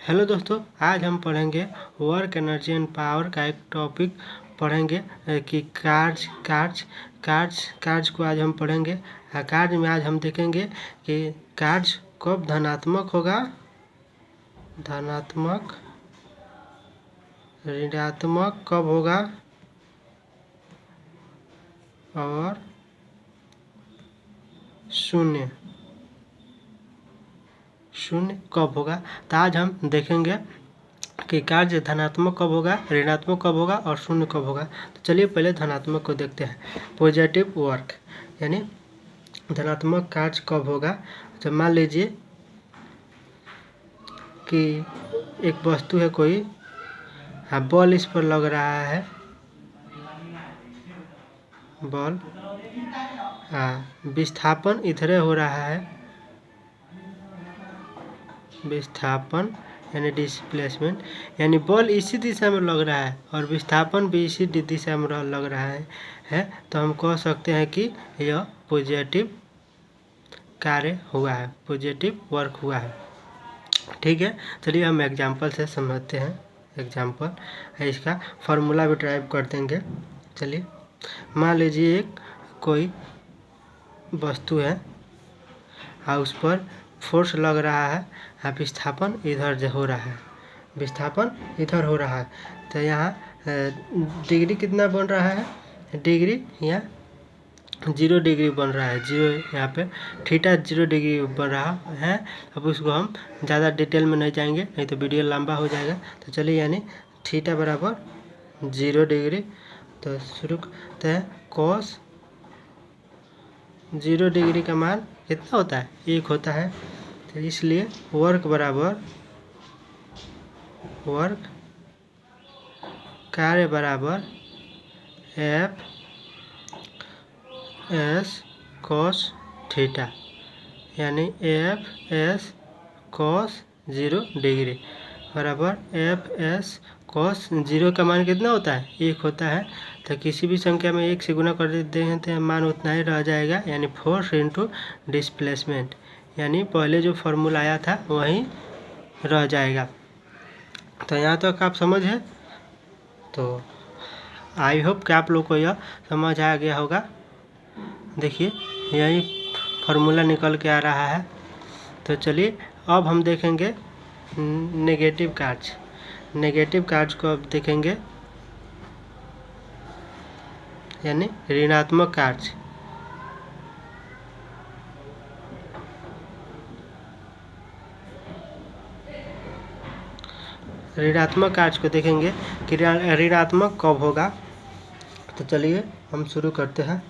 Hello दोस्तों, आज हम पढ़ेंगे वर्क एनर्जी एंड पावर का एक टॉपिक पढ़ेंगे कि कार्ज को आज हम पढ़ेंगे। कार्ज में आज हम देखेंगे कि कार्ज कब धनात्मक होगा, धनात्मक, ऋणात्मक कब होगा और शून्य कब होगा। तो आज हम देखेंगे कि कार्य धनात्मक कब होगा, ऋणात्मक कब होगा और शून्य कब होगा। तो चलिए पहले धनात्मक को देखते हैं। पॉजिटिव वर्क यानी धनात्मक कार्य कब होगा। तो मान लीजिए कि एक वस्तु है कोई, बॉल इस पर लग रहा है, बॉल, विस्थापन इधर हो रहा है, विस्थापन यानी डिस्प्लेसमेंट, यानी बॉल इसी दिशा में लग रहा है और विस्थापन भी इसी दिशा में लग रहा है। तो हम कह सकते हैं कि यह पॉजिटिव कार्य हुआ है, पॉजिटिव वर्क हुआ है। ठीक है, चलिए हम एग्जाम्पल से समझते हैं। एग्जाम्पल है, इसका फॉर्मूला भी ड्राइव कर देंगे। चलिए मान लीजिए एक कोई वस्तु है और उस पर फोर्स लग रहा है, विस्थापन इधर हो रहा है, विस्थापन इधर हो रहा है। तो यहाँ डिग्री कितना बन रहा है, डिग्री यहाँ 0 डिग्री बन रहा है, 0 यहाँ पे थीटा 0 डिग्री बन रहा है। अब उसको हम ज़्यादा डिटेल में नहीं जाएंगे, नहीं तो वीडियो लंबा हो जाएगा। तो चलिए यानी थीटा बराबर 0 डिग्री। तो शुरू करते हैं। कॉस 0 डिग्री का मान कितना होता है, 1 होता है। तो इसलिए वर्क बराबर, वर्क कार्य बराबर एफ एस कॉस थीटा, यानी एफ एस कॉस 0 डिग्री बराबर एफ एस कॉस 0 का मान कितना होता है, 1 होता है। तो किसी भी संख्या में 1 से गुना कर देते हैं तो मान उतना ही रह जाएगा, यानी फोर्स इंटू डिस्प्लेसमेंट, यानी पहले जो फॉर्मूला आया था वही रह जाएगा। तो यहाँ तक आप समझ है। तो आई होप कि आप लोग को यह समझ आ गया होगा। देखिए यही फॉर्मूला निकल के आ रहा है। तो चलिए अब हम देखेंगे नेगेटिव कार्ज। नेगेटिव कार्ज को अब देखेंगे, यानी ऋणात्मक कार्ज। ऋणात्मक कार्य को देखेंगे कि ऋणात्मक कब होगा। तो चलिए हम शुरू करते हैं।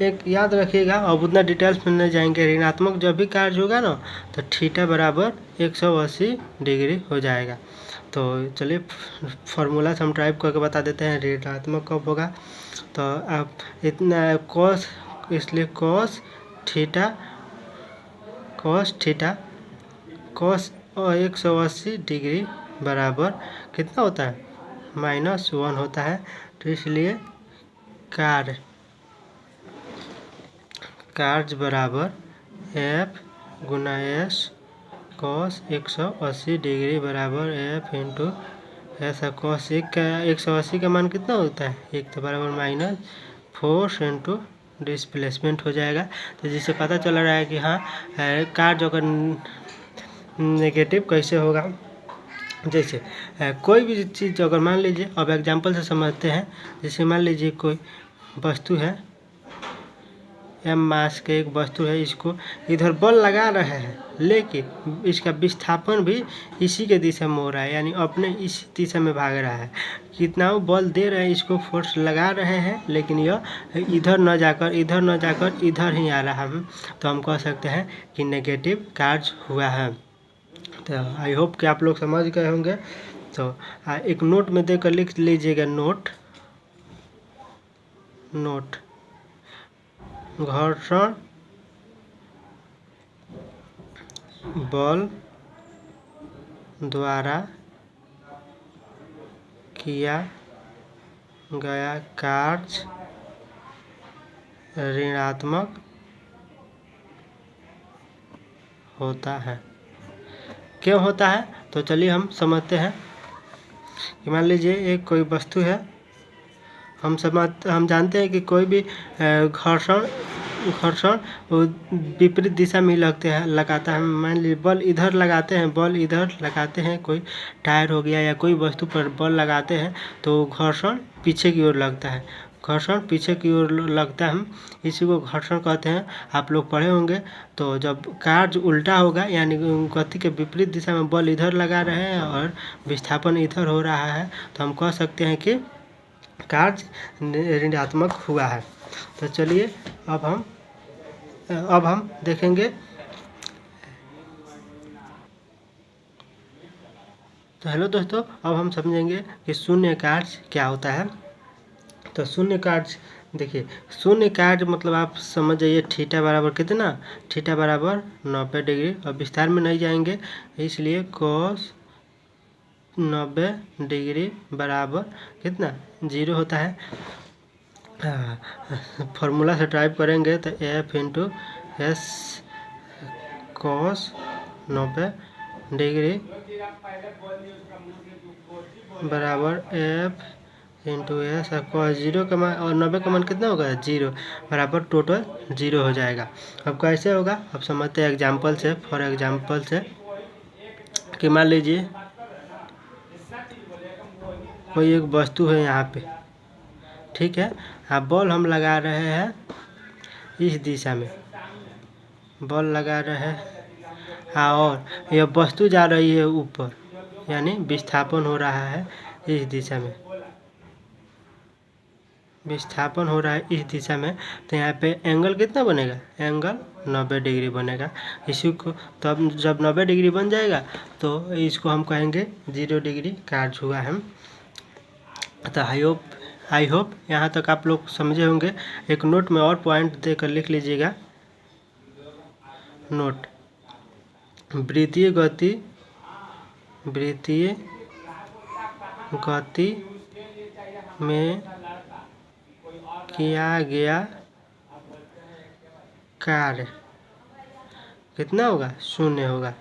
एक याद रखिएगा, अब उतना डिटेल्स में नहीं जाएंगे। ऋणात्मक जब भी कार्य होगा ना तो थीटा बराबर 180 डिग्री हो जाएगा। तो चलिए फॉर्मूला से हम टाइप करके बता देते हैं ऋणात्मक कब होगा। तो अब इतना कॉस, इसलिए कॉस थीटा कॉस 180 डिग्री बराबर कितना होता है, -1 होता है। तो इसलिए कार्ज बराबर एफ गुना एस कॉस 180 डिग्री बराबर एफ इंटू ऐसा कॉस 180 का मान कितना होता है, 1 तो बराबर -4 इंटू डिस्प्लेसमेंट हो जाएगा। तो जिससे पता चल रहा है कि हाँ कार्ज अगर नेगेटिव कैसे होगा। जैसे कोई भी चीज़ अगर मान लीजिए, अब एग्जांपल से समझते हैं। जैसे मान लीजिए कोई वस्तु है, एम मास के एक वस्तु है, इसको इधर बल लगा रहे हैं, लेकिन इसका विस्थापन भी इसी के दिशा में हो रहा है, यानी अपने इसी दिशा में भाग रहा है। कितना बल दे रहे हैं, इसको फोर्स लगा रहे हैं, लेकिन यह इधर न जाकर इधर ही आ रहा है। तो हम कह सकते हैं कि नेगेटिव कार्य हुआ है। तो आई होप कि आप लोग समझ गए होंगे। तो एक नोट में देकर लिख लीजिएगा, नोट घर्षण बल द्वारा किया गया कार्य ऋणात्मक होता है। क्यों होता है तो चलिए हम समझते हैं। मान लीजिए एक कोई वस्तु है, हम जानते हैं कि कोई भी घर्षण विपरीत दिशा में लगाता है। मान लीजिए बल इधर लगाते हैं, कोई टायर हो गया या कोई वस्तु पर बल लगाते हैं तो घर्षण पीछे की ओर लगता है, हम इसी को घर्षण कहते हैं। आप लोग पढ़े होंगे। तो जब कार्य उल्टा होगा यानी गति के विपरीत दिशा में बल इधर लगा रहे हैं और विस्थापन इधर हो रहा है तो हम कह सकते हैं कि कार्य ऋणात्मक हुआ है। तो चलिए अब हम देखेंगे। तो हेलो दोस्तों, अब हम समझेंगे कि शून्य कार्य क्या होता है। तो शून्य कार्य देखिए, शून्य कार्य मतलब आप समझ जाइए थीटा बराबर कितना, थीटा बराबर 90 डिग्री। और विस्तार में नहीं जाएंगे इसलिए cos 90 डिग्री बराबर कितना 0 होता है। फॉर्मूला से टाइप करेंगे तो F into S cos 90 degree बराबर F इंटू एस cos 0 का मान और 90 का मान कितना होगा 0 बराबर टोटल 0 हो जाएगा। अब कैसे होगा, अब समझते हैं एग्जाम्पल से। फॉर एग्जाम्पल से कि मान लीजिए कोई एक वस्तु है यहाँ पे, ठीक है। अब बॉल हम लगा रहे हैं इस दिशा में, बॉल लगा रहे हैं और यह वस्तु जा रही है ऊपर, यानी विस्थापन हो रहा है इस दिशा में, विस्थापन हो रहा है इस दिशा में। तो यहाँ पे एंगल कितना बनेगा, एंगल 90 डिग्री बनेगा। इसी को तो अब जब 90 डिग्री बन जाएगा तो इसको हम कहेंगे 0 डिग्री कार्य हुआ है। तो आई होप यहाँ तक आप लोग समझे होंगे। एक नोट में और पॉइंट देकर लिख लीजिएगा। नोट, वृत्तीय गति में किया गया कार्य कितना होगा, शून्य होगा।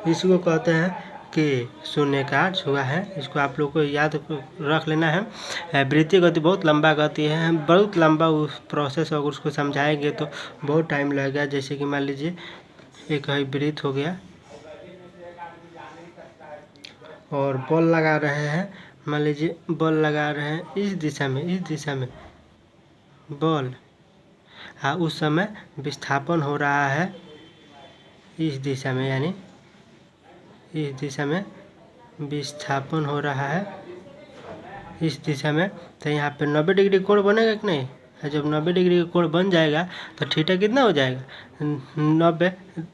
इसको कहते हैं कि शून्य कार्य हुआ है। इसको आप लोग को याद रख लेना है। वृत्तीय गति बहुत लंबा गति है, बहुत लंबा उस प्रोसेस, अगर उसको समझाएंगे तो बहुत टाइम लगेगा। जैसे कि मान लीजिए एक है वृत्त हो गया और बॉल लगा रहे हैं, मान लीजिए बॉल लगा रहे हैं इस दिशा में बॉल, हाँ उस समय विस्थापन हो रहा है इस दिशा में, यानी इस दिशा में विस्थापन हो रहा है इस दिशा में। तो यहाँ पे 90 डिग्री कोण बनेगा कि नहीं। जब 90 डिग्री का कोण बन जाएगा तो थीटा कितना हो जाएगा 90,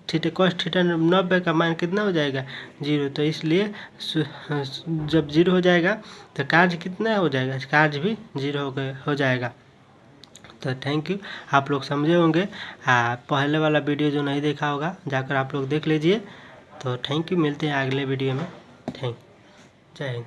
थीटा cos थीटा 90 का मान कितना हो जाएगा 0। तो इसलिए जब 0 हो जाएगा तो कार्य कितना हो जाएगा, कार्य भी 0 हो जाएगा। तो थैंक यू, आप लोग समझे होंगे। पहले वाला वीडियो जो नहीं देखा होगा जाकर आप लोग देख लीजिए। तो थैंक यू, मिलते हैं अगले वीडियो में। जय हिंद।